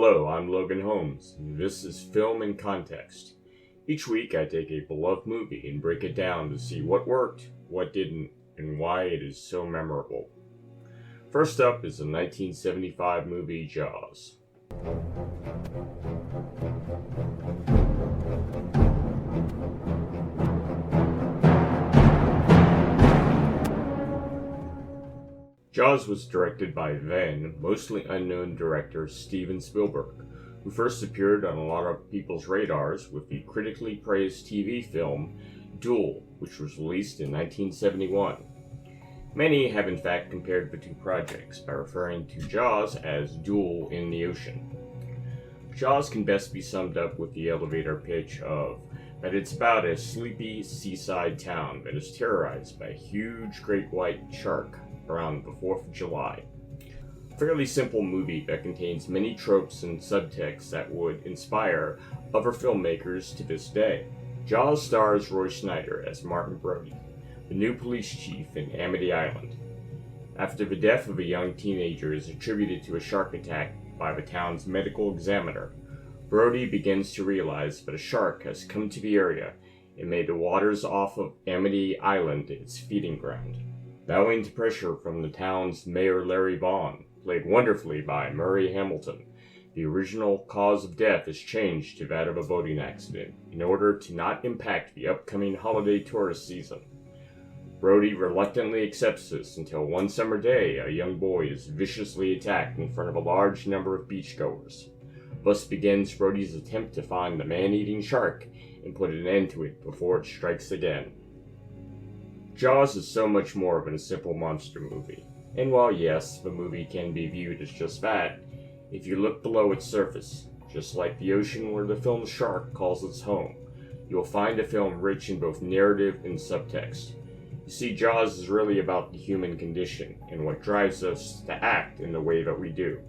Hello, I'm Logan Holmes, and this is Film in Context. Each week I take a beloved movie and break it down to see what worked, what didn't, and why it is so memorable. First up is the 1975 movie Jaws. Jaws was directed by then mostly unknown director Steven Spielberg, who first appeared on a lot of people's radars with the critically praised TV film Duel, which was released in 1971. Many have in fact compared the two projects by referring to Jaws as Duel in the Ocean. Jaws can best be summed up with the elevator pitch of that it's about a sleepy seaside town that is terrorized by a huge great white shark around the 4th of July. A fairly simple movie that contains many tropes and subtexts that would inspire other filmmakers to this day. Jaws stars Roy Schneider as Martin Brody, the new police chief in Amity Island. After the death of a young teenager is attributed to a shark attack by the town's medical examiner, Brody begins to realize that a shark has come to the area and made the waters off of Amity Island its feeding ground. Bowing to pressure from the town's mayor Larry Vaughn, played wonderfully by Murray Hamilton, the original cause of death is changed to that of a boating accident in order to not impact the upcoming holiday tourist season. Brody reluctantly accepts this until one summer day a young boy is viciously attacked in front of a large number of beachgoers. Thus begins Brody's attempt to find the man-eating shark and put an end to it before it strikes again. Jaws is so much more than a simple monster movie, and while yes, the movie can be viewed as just that, if you look below its surface, just like the ocean where the film's shark calls its home, you will find a film rich in both narrative and subtext. You see, Jaws is really about the human condition and what drives us to act in the way that we do.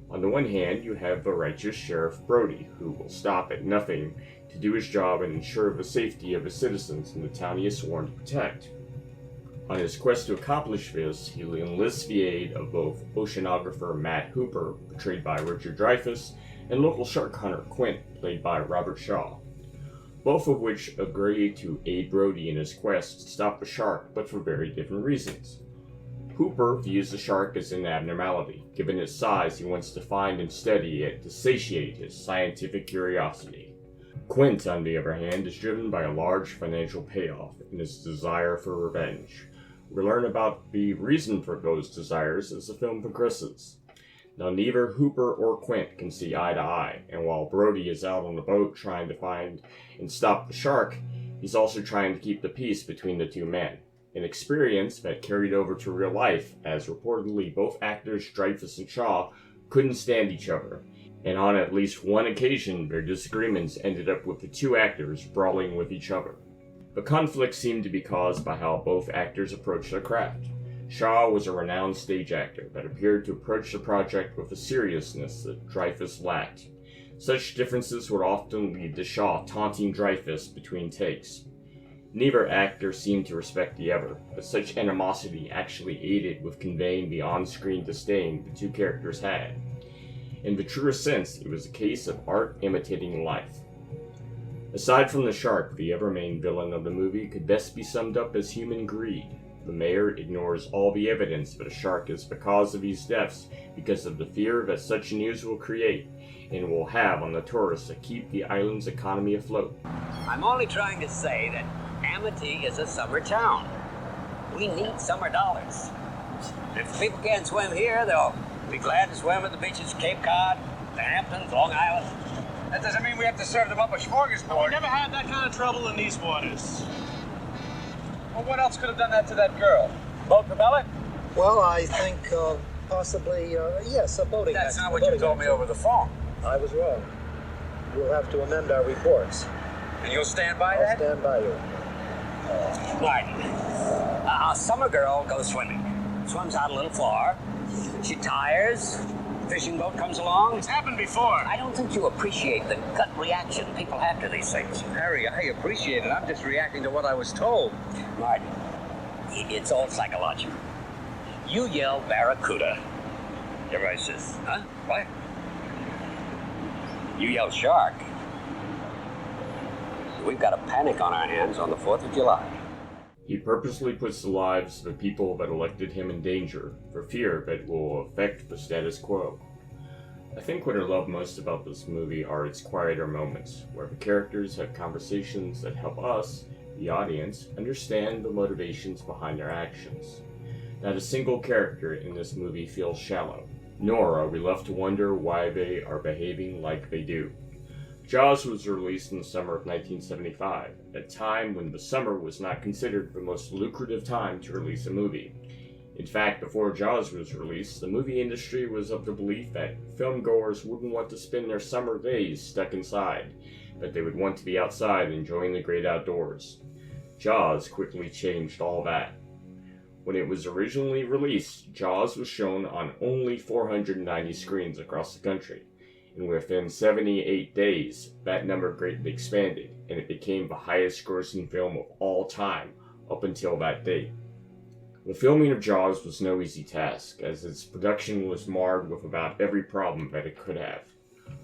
On the one hand, you have the righteous Sheriff Brody, who will stop at nothing to do his job and ensure the safety of the citizens in the town he is sworn to protect. On his quest to accomplish this, he enlists the aid of both oceanographer Matt Hooper, portrayed by Richard Dreyfuss, and local shark hunter Quint, played by Robert Shaw, both of which agree to aid Brody in his quest to stop the shark, but for very different reasons. Hooper views the shark as an abnormality. Given its size, he wants to find and study it to satiate his scientific curiosity. Quint, on the other hand, is driven by a large financial payoff and his desire for revenge. We learn about the reason for those desires as the film progresses. Now, neither Hooper or Quint can see eye to eye, and while Brody is out on the boat trying to find and stop the shark, he's also trying to keep the peace between the two men. An experience that carried over to real life, as reportedly both actors Dreyfuss and Shaw couldn't stand each other, and on at least one occasion their disagreements ended up with the two actors brawling with each other. The conflict seemed to be caused by how both actors approached their craft. Shaw was a renowned stage actor that appeared to approach the project with a seriousness that Dreyfuss lacked. Such differences would often lead to Shaw taunting Dreyfuss between takes. Neither actor seemed to respect the other, but such animosity actually aided with conveying the on-screen disdain the two characters had. In the truest sense, it was a case of art imitating life. Aside from the shark, the other main villain of the movie could best be summed up as human greed. The mayor ignores all the evidence that a shark is the cause of these deaths because of the fear that such news will create and will have on the tourists that keep the island's economy afloat. I'm only trying to say that Amity is a summer town. We need summer dollars. If people can't swim here, they'll be glad to swim at the beaches of Cape Cod, the Hamptons, Long Island. That doesn't mean we have to serve them up a smorgasbord. We never had that kind of trouble in these waters. Well, what else could have done that to that girl? Boat propeller? Well, I think possibly, yes, a boating That's accident. not what you told me over the phone. I was wrong. We'll have to amend our reports. And you'll stand by I'll that? stand by you. Martin. A summer girl goes swimming. Swims out a little far. She tires. Fishing boat comes along. It's happened before. I don't think you appreciate the gut reaction people have to these things. Harry, I appreciate it. I'm just reacting to what I was told. Martin, it's all psychological. You yell barracuda. Everybody says, huh? What? You yell shark. We've got a panic on our hands on the 4th of July. He purposely puts the lives of the people that elected him in danger for fear that it will affect the status quo. I think what I love most about this movie are its quieter moments, where the characters have conversations that help us, the audience, understand the motivations behind their actions. Not a single character in this movie feels shallow, nor are we left to wonder why they are behaving like they do. Jaws was released in the summer of 1975, at a time when the summer was not considered the most lucrative time to release a movie. In fact, before Jaws was released, the movie industry was of the belief that filmgoers wouldn't want to spend their summer days stuck inside, but they would want to be outside enjoying the great outdoors. Jaws quickly changed all that. When it was originally released, Jaws was shown on only 490 screens across the country, and within 78 days, that number greatly expanded, and it became the highest-grossing film of all time up until that date. The filming of Jaws was no easy task, as its production was marred with about every problem that it could have.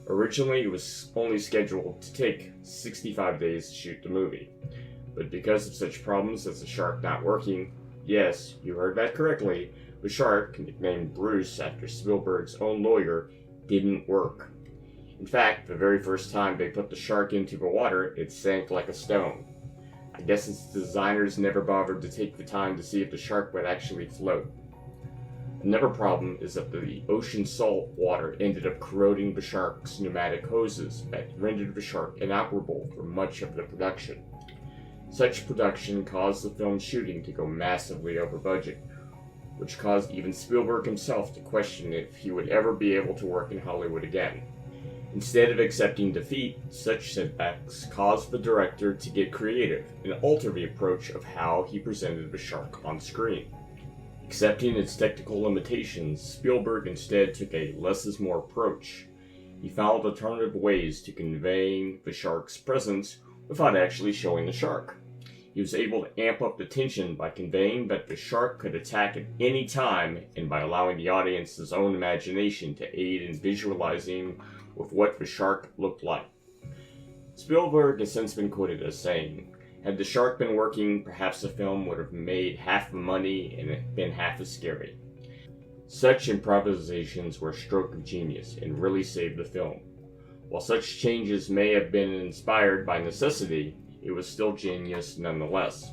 Originally, it was only scheduled to take 65 days to shoot the movie, but because of such problems as the shark not working, yes, you heard that correctly, the shark, nicknamed Bruce after Spielberg's own lawyer, didn't work. In fact, the very first time they put the shark into the water, it sank like a stone. I guess its designers never bothered to take the time to see if the shark would actually float. Another problem is that the ocean salt water ended up corroding the shark's pneumatic hoses that rendered the shark inoperable for much of the production. Such production caused the film's shooting to go massively over budget, which caused even Spielberg himself to question if he would ever be able to work in Hollywood again. Instead of accepting defeat, such setbacks caused the director to get creative and alter the approach of how he presented the shark on screen. Accepting its technical limitations, Spielberg instead took a less is more approach. He found alternative ways to conveying the shark's presence without actually showing the shark. He was able to amp up the tension by conveying that the shark could attack at any time and by allowing the audience's own imagination to aid in visualizing with what the shark looked like. Spielberg has since been quoted as saying, "Had the shark been working, perhaps the film would have made half the money and been half as scary." Such improvisations were a stroke of genius and really saved the film. While such changes may have been inspired by necessity, it was still genius nonetheless.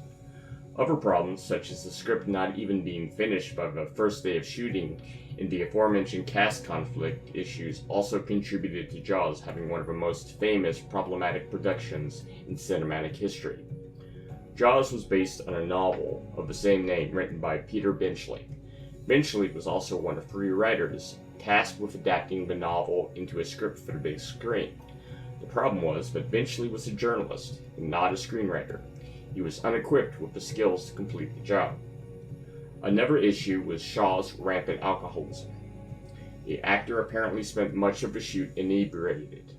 Other problems, such as the script not even being finished by the first day of shooting and the aforementioned cast conflict issues, also contributed to Jaws having one of the most famous problematic productions in cinematic history. Jaws was based on a novel of the same name written by Peter Benchley. Benchley was also one of 3 writers tasked with adapting the novel into a script for the big screen. The problem was that Benchley was a journalist and not a screenwriter. He was unequipped with the skills to complete the job. Another issue was Shaw's rampant alcoholism. The actor apparently spent much of the shoot inebriated.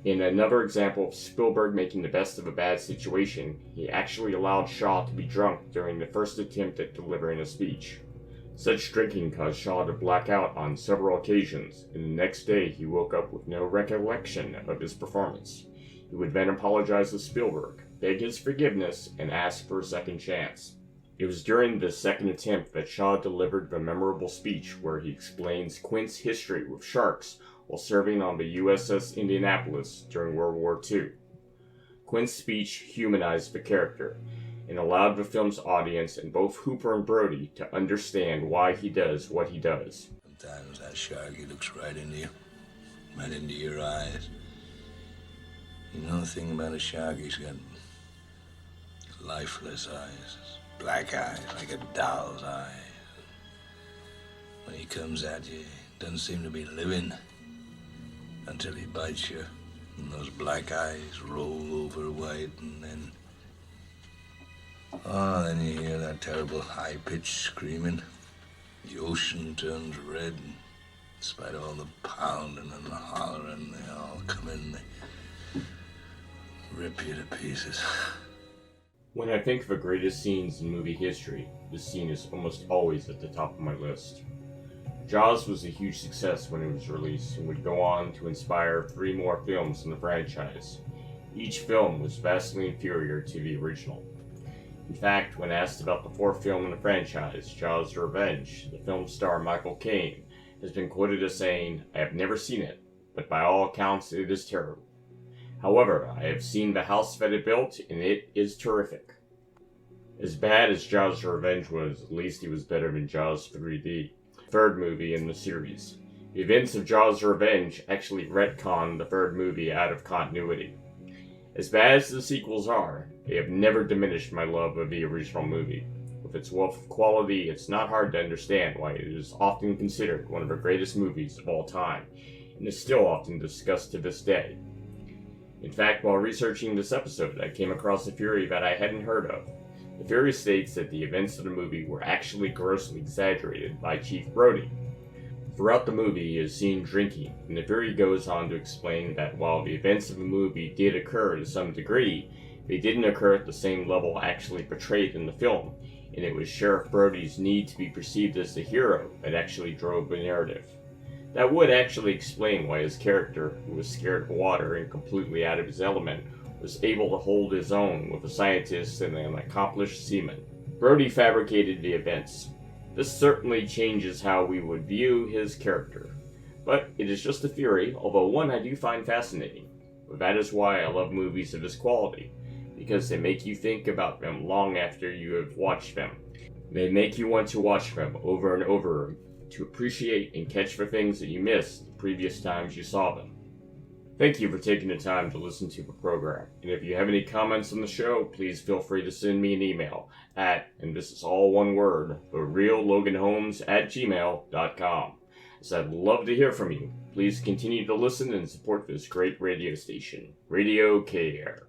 In another example of Spielberg making the best of a bad situation, he actually allowed Shaw to be drunk during the first attempt at delivering a speech. Such drinking caused Shaw to black out on several occasions, and the next day he woke up with no recollection of his performance. He would then apologize to Spielberg, beg his forgiveness, and ask for a second chance. It was during this second attempt that Shaw delivered the memorable speech where he explains Quint's history with sharks while serving on the USS Indianapolis during World War II. Quint's speech humanized the character and allowed the film's audience and both Hooper and Brody to understand why he does what he does. Sometimes that shark, he looks right into you, right into your eyes. You know the thing about a shark, he's got lifeless eyes, black eyes, like a doll's eye. When he comes at you, he doesn't seem to be living until he bites you, and those black eyes roll over white, and then you hear that terrible high-pitched screaming. The ocean turns red, and in spite of all the pounding and the hollering, they all come in, they rip you to pieces. When I think of the greatest scenes in movie history, this scene is almost always at the top of my list. Jaws was a huge success when it was released and would go on to inspire 3 more films in the franchise. Each film was vastly inferior to the original. In fact, when asked about the 4th film in the franchise, Jaws: Revenge, the film star Michael Caine has been quoted as saying, "I have never seen it, but by all accounts it is terrible. However, I have seen the house that it built, and it is terrific." As bad as Jaws: Revenge was, at least it was better than Jaws 3D, the 3rd movie in the series. The events of Jaws: Revenge actually retconned the 3rd movie out of continuity. As bad as the sequels are, they have never diminished my love of the original movie. With its wealth of quality, it's not hard to understand why it is often considered one of the greatest movies of all time, and is still often discussed to this day. In fact, while researching this episode, I came across a theory that I hadn't heard of. The theory states that the events of the movie were actually grossly exaggerated by Chief Brody. Throughout the movie, he is seen drinking, and the theory goes on to explain that while the events of the movie did occur to some degree, they didn't occur at the same level actually portrayed in the film, and it was Sheriff Brody's need to be perceived as the hero that actually drove the narrative. That would actually explain why his character, who was scared of water and completely out of his element, was able to hold his own with a scientist and an accomplished seaman. Brody fabricated the events. This certainly changes how we would view his character, but it is just a theory, although one I do find fascinating. But that is why I love movies of this quality, because they make you think about them long after you have watched them. They make you want to watch them over and over to appreciate and catch the things that you missed the previous times you saw them. Thank you for taking the time to listen to the program, and if you have any comments on the show, please feel free to send me an email at, and this is all one word, therealloganholmes@gmail.com. As I'd love to hear from you, please continue to listen and support this great radio station, Radio Care.